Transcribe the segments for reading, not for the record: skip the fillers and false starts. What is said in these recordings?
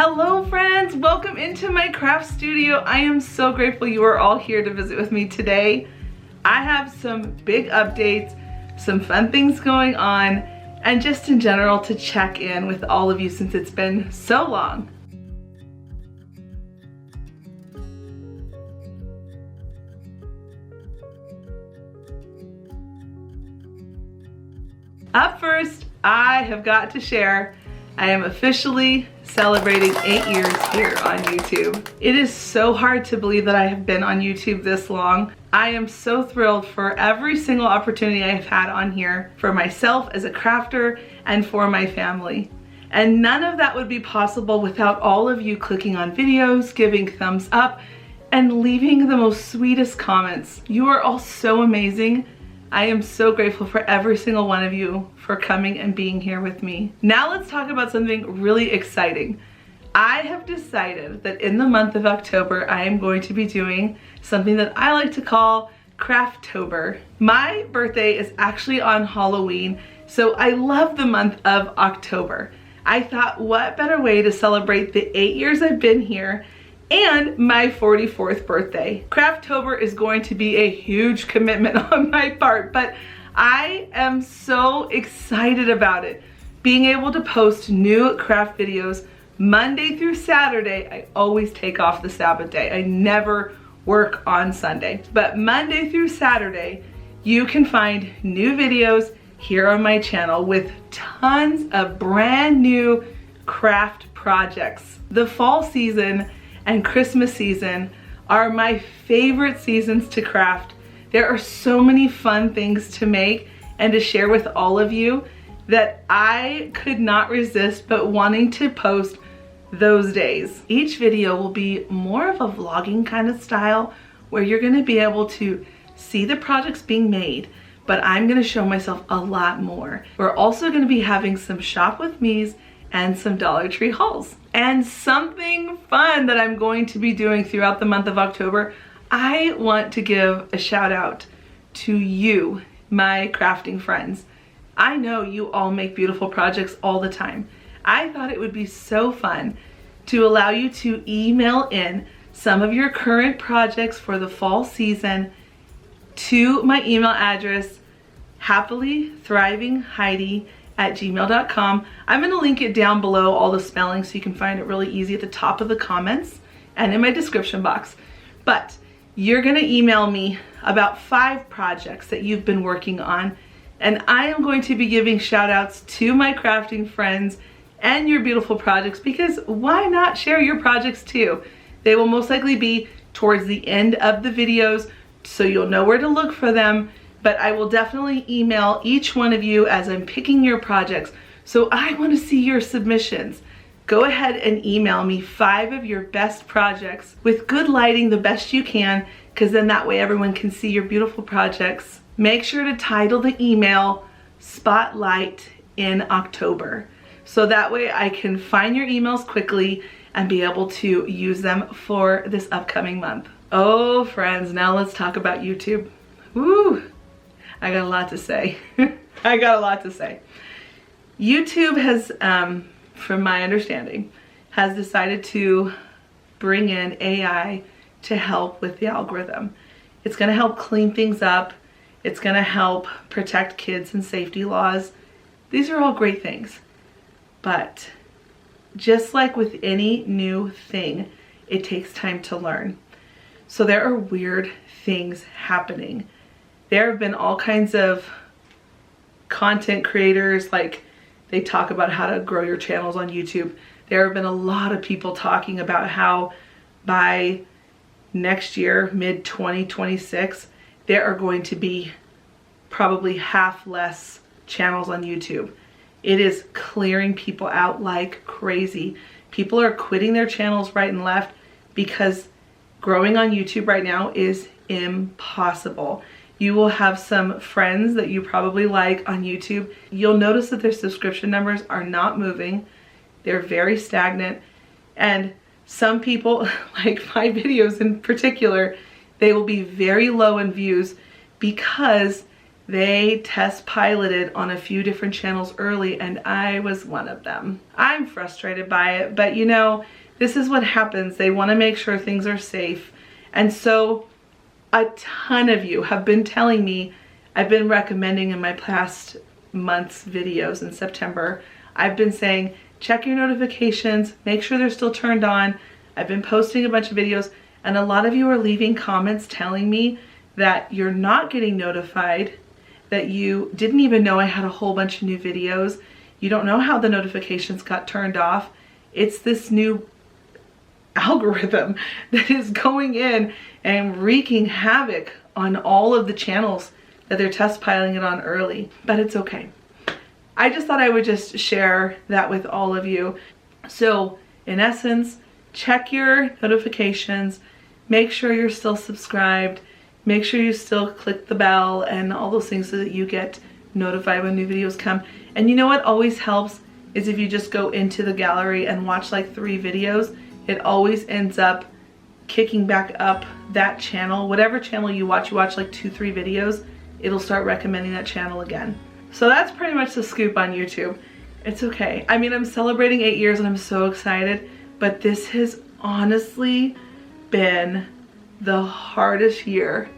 Hello friends, welcome into my craft studio. I am so grateful you are all here to visit with me today. I have some big updates, some fun things going on, and just in general to check in with all of you since it's been so long. Up first, I have got to share, I am officially celebrating 8 years here on YouTube. It is so hard to believe that I have been on YouTube this long. I am so thrilled for every single opportunity I have had on here for myself as a crafter and for my family. And none of that would be possible without all of you clicking on videos, giving thumbs up, and leaving the most sweetest comments. You are all so amazing. I am so grateful for every single one of you for coming and being here with me. Now let's talk about something really exciting. I have decided that in the month of October, I am going to be doing something that I like to call Craftober. My birthday is actually on Halloween, so I love the month of October. I thought, what better way to celebrate the 8 years I've been here and my 44th birthday. Craftober is going to be a huge commitment on my part, but I am so excited about it. Being able to post new craft videos Monday through Saturday. I always take off the Sabbath day. I never work on Sunday, but Monday through Saturday, you can find new videos here on my channel with tons of brand new craft projects. The fall season and Christmas season are my favorite seasons to craft. There are so many fun things to make and to share with all of you that I could not resist but wanting to post those days. Each video will be more of a vlogging kind of style where you're gonna be able to see the projects being made, but I'm gonna show myself a lot more. We're also gonna be having some shop with me's and some Dollar Tree hauls. And something fun that I'm going to be doing throughout the month of October, I want to give a shout out to you, my crafting friends. I know you all make beautiful projects all the time. I thought it would be so fun to allow you to email in some of your current projects for the fall season to my email address, happilythrivingheidi@gmail.com. I'm going to link it down below, all the spelling, so you can find it really easy at the top of the comments and in my description box. But you're going to email me about 5 projects that you've been working on, and I am going to be giving shout outs to my crafting friends and your beautiful projects, because why not share your projects too? They will most likely be towards the end of the videos, so you'll know where to look for them. But I will definitely email each one of you as I'm picking your projects. So I want to see your submissions. Go ahead and email me 5 of your best projects with good lighting, the best you can, because then that way everyone can see your beautiful projects. Make sure to title the email Spotlight in October. So that way I can find your emails quickly and be able to use them for this upcoming month. Oh friends, now let's talk about YouTube. Woo! I got a lot to say. I got a lot to say. YouTube has, from my understanding, has decided to bring in AI to help with the algorithm. It's gonna help clean things up. It's gonna help protect kids and safety laws. These are all great things. But just like with any new thing, it takes time to learn. So there are weird things happening. There have been all kinds of content creators, like they talk about how to grow your channels on YouTube. There have been a lot of people talking about how by next year, mid 2026, there are going to be probably half less channels on YouTube. It is clearing people out like crazy. People are quitting their channels right and left because growing on YouTube right now is impossible. You will have some friends that you probably like on YouTube. You'll notice that their subscription numbers are not moving. They're very stagnant. And some people, like my videos in particular, they will be very low in views because they test piloted on a few different channels early, and I was one of them. I'm frustrated by it, but you know, this is what happens. They want to make sure things are safe. And so a ton of you have been telling me, I've been recommending in my past month's videos in September, I've been saying, check your notifications, make sure they're still turned on. I've been posting a bunch of videos, and a lot of you are leaving comments telling me that you're not getting notified, that you didn't even know I had a whole bunch of new videos. You don't know how the notifications got turned off. It's this new algorithm that is going in and wreaking havoc on all of the channels that they're test piloting it on early, but it's okay. I just thought I would just share that with all of you. So in essence, check your notifications, make sure you're still subscribed, make sure you still click the bell and all those things so that you get notified when new videos come. And you know what always helps is if you just go into the gallery and watch like 3 videos, it always ends up kicking back up that channel. Whatever channel you watch like 2-3 videos, it'll start recommending that channel again. So that's pretty much the scoop on YouTube. It's okay. I mean, I'm celebrating 8 years and I'm so excited, but this has honestly been the hardest year,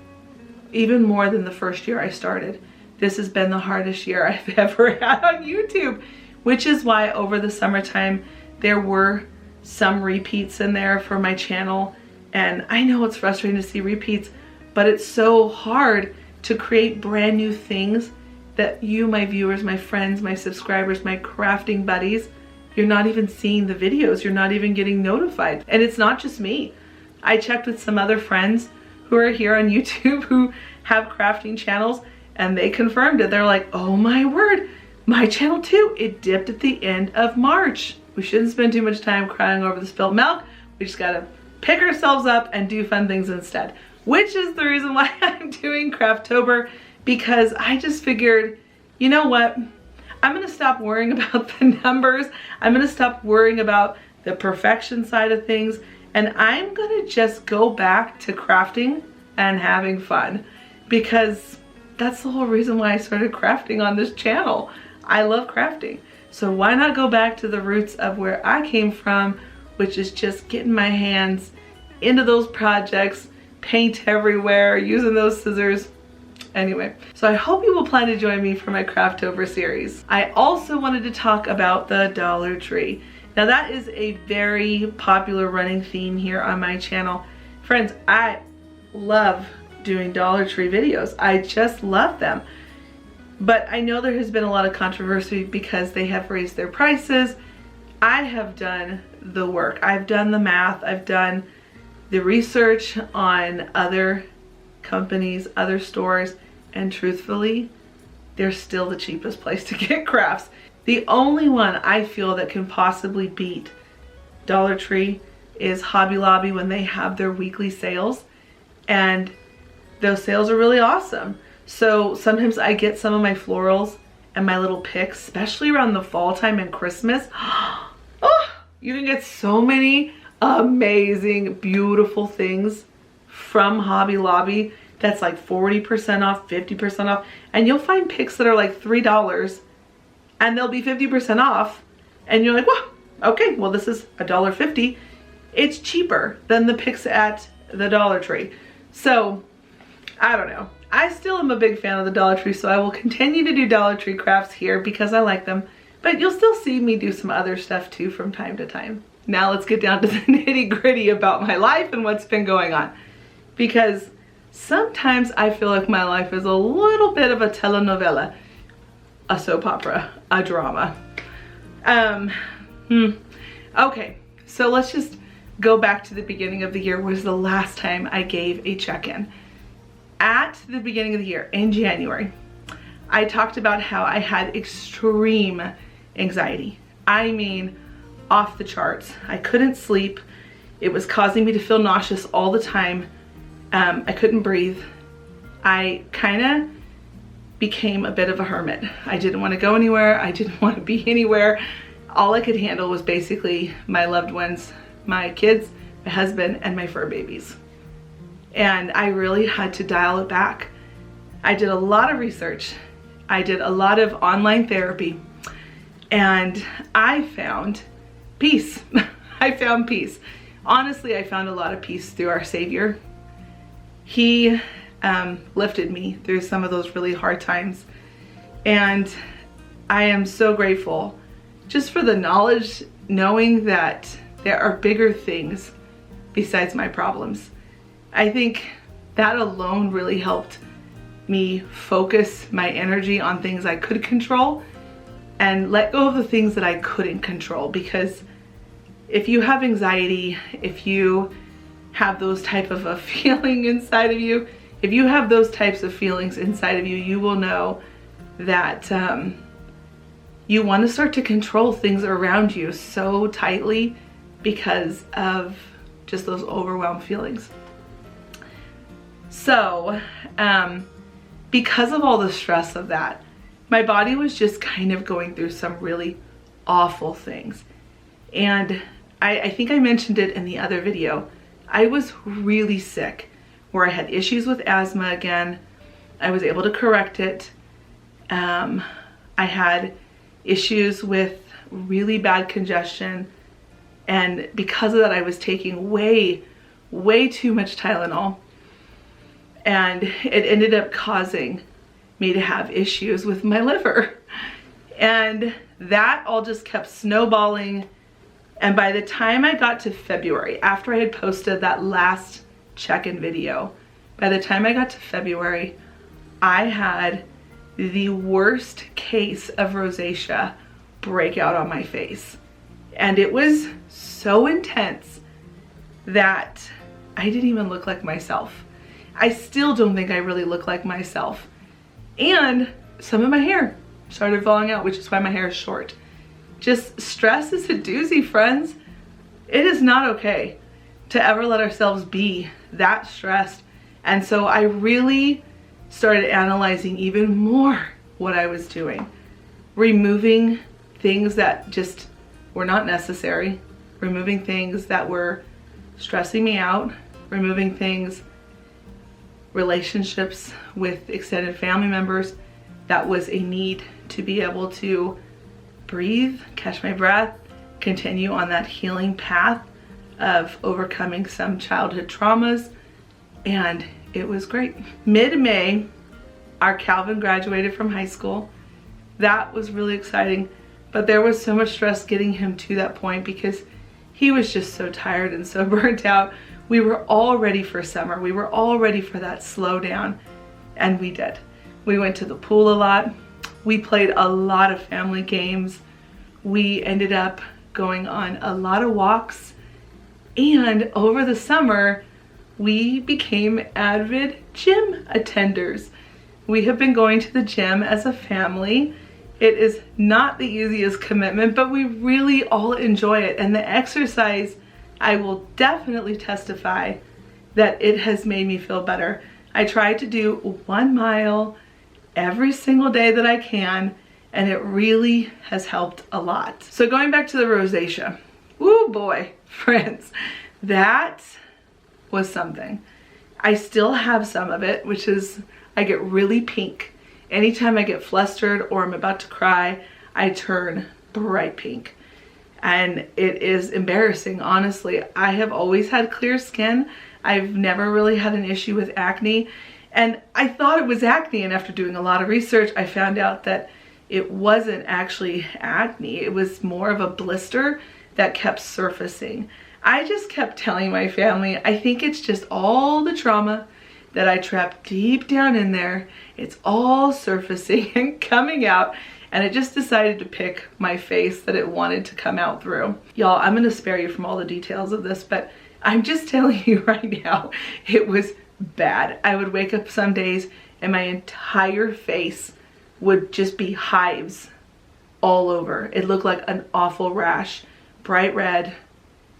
even more than the first year I started. This has been the hardest year I've ever had on YouTube, which is why over the summertime there were some repeats in there for my channel. And I know it's frustrating to see repeats, but it's so hard to create brand new things that you, my viewers, my friends, my subscribers, my crafting buddies, you're not even seeing the videos. You're not even getting notified. And it's not just me. I checked with some other friends who are here on YouTube who have crafting channels, and they confirmed it. They're like, oh my word, my channel too, it dipped at the end of March. We shouldn't spend too much time crying over the spilled milk. We just gotta pick ourselves up and do fun things instead, which is the reason why I'm doing Craftober, because I just figured, you know what? I'm gonna stop worrying about the numbers. I'm gonna stop worrying about the perfection side of things, and I'm gonna just go back to crafting and having fun, because that's the whole reason why I started crafting on this channel. I love crafting. So why not go back to the roots of where I came from, which is just getting my hands into those projects, paint everywhere, using those scissors. Anyway, so I hope you will plan to join me for my Craftober series. I also wanted to talk about the Dollar Tree. Now that is a very popular running theme here on my channel. Friends, I love doing Dollar Tree videos. I just love them. But I know there has been a lot of controversy because they have raised their prices. I have done the work. I've done the math. I've done the research on other companies, other stores, and truthfully, they're still the cheapest place to get crafts. The only one I feel that can possibly beat Dollar Tree is Hobby Lobby when they have their weekly sales, and those sales are really awesome. So sometimes I get some of my florals and my little picks, especially around the fall time and Christmas. Oh, you can get so many amazing, beautiful things from Hobby Lobby that's like 40% off, 50% off. And you'll find picks that are like $3 and they'll be 50% off. And you're like, whoa, okay, well this is $1.50. It's cheaper than the picks at the Dollar Tree. So I don't know. I still am a big fan of the Dollar Tree, so I will continue to do Dollar Tree crafts here because I like them. But you'll still see me do some other stuff too from time to time. Now let's get down to the nitty-gritty about my life and what's been going on. Because sometimes I feel like my life is a little bit of a telenovela, a soap opera, a drama. Okay, so let's just go back to the beginning of the year, was the last time I gave a check-in. At the beginning of the year, in January, I talked about how I had extreme anxiety. I mean, off the charts. I couldn't sleep. It was causing me to feel nauseous all the time. I couldn't breathe. I kind of became a bit of a hermit. I didn't want to go anywhere. I didn't want to be anywhere. All I could handle was basically my loved ones, my kids, my husband, and my fur babies. And I really had to dial it back. I did a lot of research. I did a lot of online therapy, and I found peace. I found peace. Honestly, I found a lot of peace through our Savior. He lifted me through some of those really hard times, and I am so grateful just for the knowledge, knowing that there are bigger things besides my problems. I think that alone really helped me focus my energy on things I could control and let go of the things that I couldn't control. Because if you have anxiety, if you have those type of a feeling inside of you, if you have those types of feelings inside of you, you will know that you want to start to control things around you so tightly because of just those overwhelmed feelings. So, because of all the stress of that, my body was just kind of going through some really awful things. And I think I mentioned it in the other video. I was really sick, where I had issues with asthma again. I was able to correct it. I had issues with really bad congestion. And because of that, I was taking way too much Tylenol. And it ended up causing me to have issues with my liver. And that all just kept snowballing. And by the time I got to February, after I had posted that last check-in video, by the time I got to February, I had the worst case of rosacea break out on my face. And it was so intense that I didn't even look like myself. I still don't think I really look like myself. And some of my hair started falling out, which is why my hair is short. Just stress is a doozy, friends. It is not okay to ever let ourselves be that stressed. And so I really started analyzing even more what I was doing. Removing things that just were not necessary. Removing things that were stressing me out. Removing things, relationships with extended family members, that was a need to be able to breathe, catch my breath, continue on that healing path of overcoming some childhood traumas. And it was great. Mid-May, our Calvin graduated from high school. That was really exciting, but there was so much stress getting him to that point because he was just so tired and so burnt out. We were all ready for summer. We were all ready for that slow down, and we did. We went to the pool a lot. We played a lot of family games. We ended up going on a lot of walks, and over the summer, we became avid gym attenders. We have been going to the gym as a family. It is not the easiest commitment, but we really all enjoy it. And the exercise, I will definitely testify that it has made me feel better. I try to do 1 mile every single day that I can, and it really has helped a lot. So going back to the rosacea, woo boy, friends, that was something. I still have some of it, which is I get really pink. Anytime I get flustered or I'm about to cry, I turn bright pink. And it is embarrassing, honestly. I have always had clear skin. I've never really had an issue with acne. And I thought it was acne, and after doing a lot of research, I found out that it wasn't actually acne. It was more of a blister that kept surfacing. I just kept telling my family, I think it's just all the trauma that I trapped deep down in there. It's all surfacing and coming out, and it just decided to pick my face that it wanted to come out through. Y'all, I'm gonna spare you from all the details of this, but I'm just telling you right now, it was bad. I would wake up some days and my entire face would just be hives all over. It looked like an awful rash, bright red.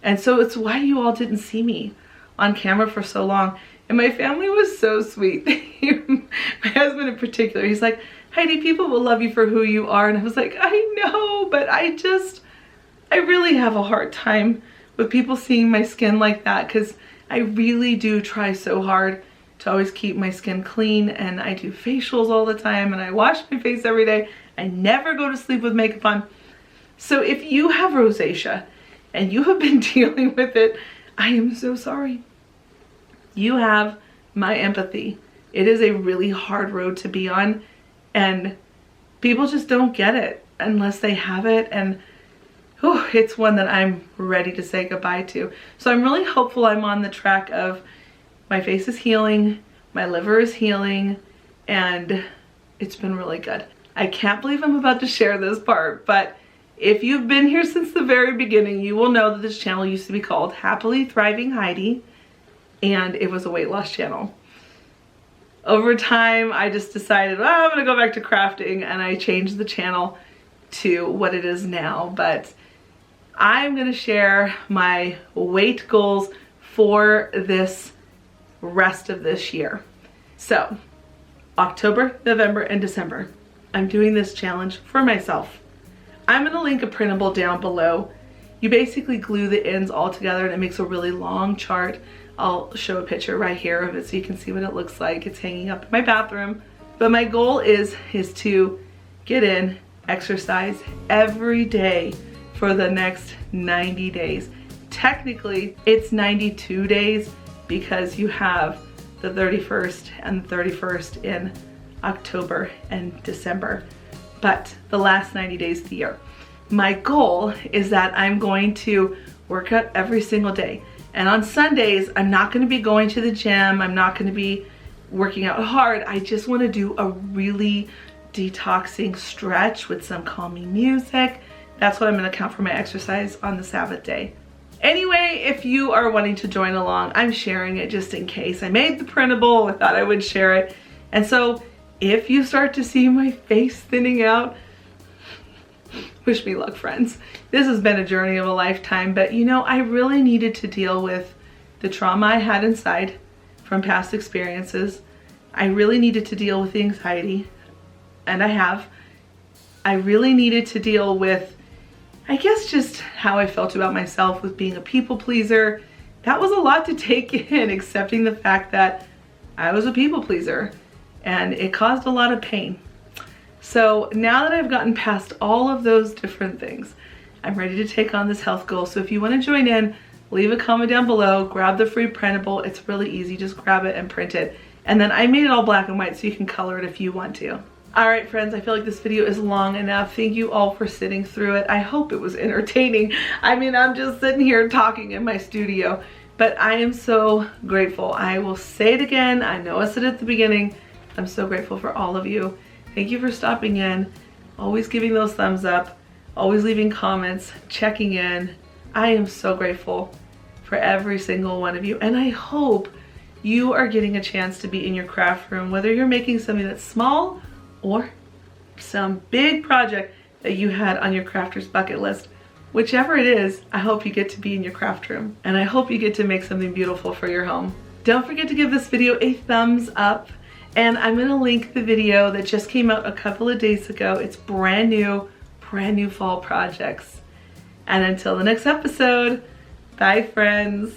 And so it's why you all didn't see me on camera for so long. And my family was so sweet. My husband in particular, he's like, Heidi, people will love you for who you are. And I was like, I know, but I really have a hard time with people seeing my skin like that, because I really do try so hard to always keep my skin clean, and I do facials all the time, and I wash my face every day. I never go to sleep with makeup on. So if you have rosacea and you have been dealing with it, I am so sorry. You have my empathy. It is a really hard road to be on, and people just don't get it unless they have it, and it's one that I'm ready to say goodbye to. So I'm really hopeful I'm on the track of my face is healing, my liver is healing, and it's been really good. I can't believe I'm about to share this part, but if you've been here since the very beginning, you will know that this channel used to be called Happily Thriving Heidi, and it was a weight loss channel. Over time, I just decided, oh, I'm gonna go back to crafting, and I changed the channel to what it is now. But I'm gonna share my weight goals for this rest of this year. So, October, November, and December, I'm doing this challenge for myself. I'm gonna link a printable down below. You basically glue the ends all together and it makes a really long chart. I'll show a picture right here of it so you can see what it looks like. It's hanging up in my bathroom. But my goal is to get in, exercise every day for the next 90 days. Technically, it's 92 days because you have the 31st and the 31st in October and December, but the last 90 days of the year. My goal is that I'm going to work out every single day. And on Sundays, I'm not gonna be going to the gym. I'm not gonna be working out hard. I just wanna do a really detoxing stretch with some calming music. That's what I'm gonna count for my exercise on the Sabbath day. Anyway, if you are wanting to join along, I'm sharing it just in case. I made the printable, I thought I would share it. And so if you start to see my face thinning out, wish me luck, friends. This has been a journey of a lifetime, but you know, I really needed to deal with the trauma I had inside from past experiences. I really needed to deal with the anxiety, and I have. I really needed to deal with, I guess, just how I felt about myself with being a people pleaser. That was a lot to take in, accepting the fact that I was a people pleaser, and it caused a lot of pain. So now that I've gotten past all of those different things, I'm ready to take on this health goal. So if you want to join in, leave a comment down below, grab the free printable. It's really easy, just grab it and print it. And then I made it all black and white so you can color it if you want to. All right, friends, I feel like this video is long enough. Thank you all for sitting through it. I hope it was entertaining. I mean, I'm just sitting here talking in my studio, but I am so grateful. I will say it again. I know I said it at the beginning. I'm so grateful for all of you. Thank you for stopping in, always giving those thumbs up, always leaving comments, checking in. I am so grateful for every single one of you, and I hope you are getting a chance to be in your craft room, whether you're making something that's small or some big project that you had on your crafter's bucket list. Whichever it is, I hope you get to be in your craft room, and I hope you get to make something beautiful for your home. Don't forget to give this video a thumbs up. And I'm gonna link the video that just came out a couple of days ago. It's brand new fall projects. And until the next episode, bye friends.